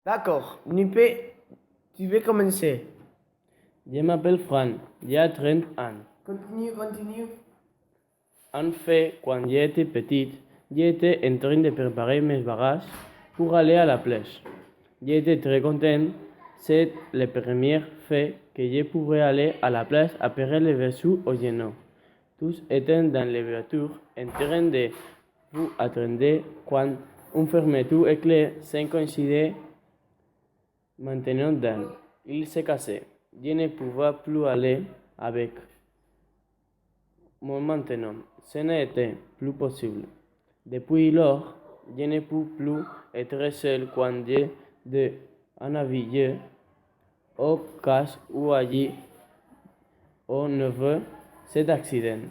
D'accord, tu peux commencer. Je m'appelle Fran, j'ai 30 ans. Continue. En fait, quand j'étais petite, j'étais en train de préparer mes bagages pour aller à la plage. J'étais très content. C'est la première fois que je pouvais aller à la plage après le verso au genou. Tous étaient dans les voitures en train de vous attendre quand une fermeture éclair sans coïncider. Maintenant, il s'est cassé. Je ne pouvais plus aller avec moi maintenant. Ce n'était plus possible. Depuis lors, je ne peux plus être seul quand j'ai de naviguer au cas où allí on ne veut cet accident.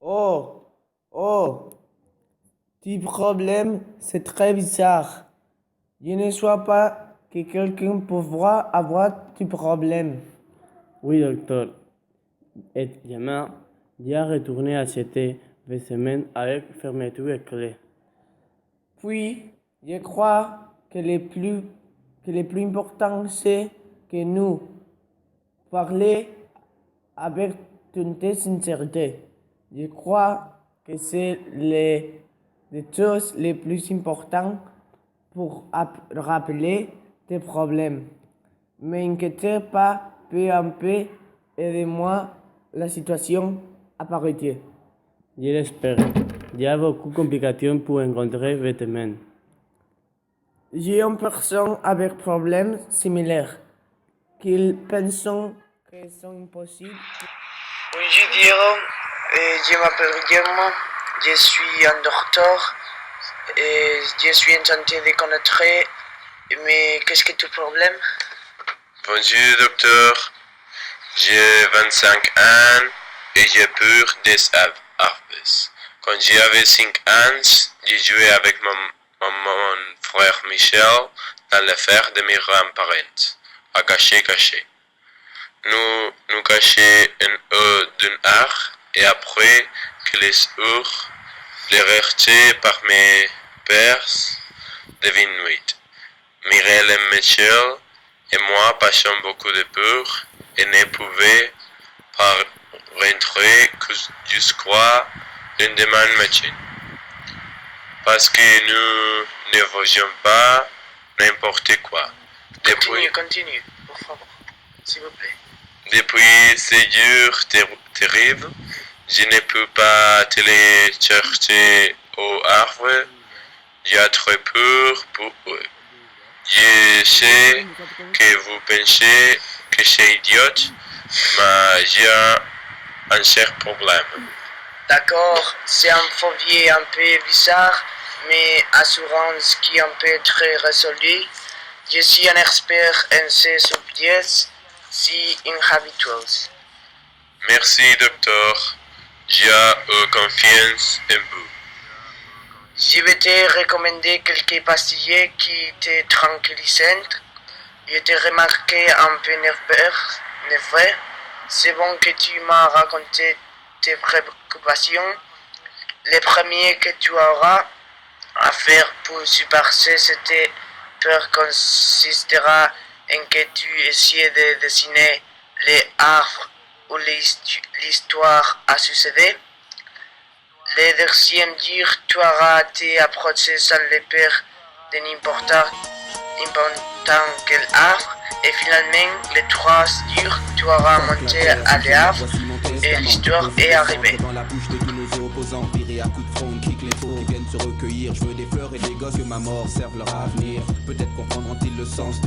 Oh, tes problèmes, c'est très bizarre. Je ne sais pas que quelqu'un pourra avoir tes problèmes. Oui, docteur. Et j'aimerais bien retourner acheter des semaines avec fermeture et clé. Puis, je crois que le plus important, c'est que nous parler avec toute sincérité. Je crois que c'est les choses les plus importantes pour rappeler tes problèmes. M'inquiétez pas, peu à peu, aidez-moi, la situation apparaîtra. Je l'espère. Il y a beaucoup de complications pour rencontrer vêtements. J'ai une personne avec problèmes similaires qu'ils pensent que sont impossibles. Bonjour Diego, je m'appelle Guillermo, je suis un docteur et je suis en train de connaître, mais qu'est-ce que ton problème? Bonjour docteur, j'ai 25 ans et j'ai peur des arbres. Quand j'avais 5 ans, j'ai joué avec mon frère Michel dans la ferme de mes grands-parents, à cacher. Nous cacher en haut d'un arbre et après que les ours, les rejetés par mes pères, deviennent nuit. Mireille et Michel et moi passions beaucoup de peur et ne pouvaient pas rentrer jusqu'à lendemain matin. Parce que nous ne voyions pas n'importe quoi. Continue, por favor, s'il vous plaît. Depuis ces jours terribles, je ne peux pas télécharger au arbre. J'ai trop peur pour eux. Je sais que vous pensez que c'est idiot, mais j'ai un cher problème. D'accord, c'est un phobie un peu bizarre, mais assurance qui peut être résolu. Je suis un expert en ces sujets si inhabituels. Merci docteur, j'ai confiance en vous. Je vais te recommander quelques pastilles qui te tranquillisent. Je t'ai remarqué un peu nerveux. C'est bon que tu m'as raconté tes préoccupations. Le premier que tu auras à faire pour surpasser cette peur consistera en que tu essaies de dessiner les arbres où l'histoire a succédé. Le deuxième jour, tu auras été approché sans le peur de n'importe quel arbre. Et finalement, le troisième jour, tu auras monté à l'arbre et l'histoire est arrivée. Dans la bouche de tous nos opposants, virés à coups de front, kick les faux qui viennent se recueillir. Je veux des fleurs et des gosses, que ma mort serve leur avenir. Peut-être comprendront-ils le sens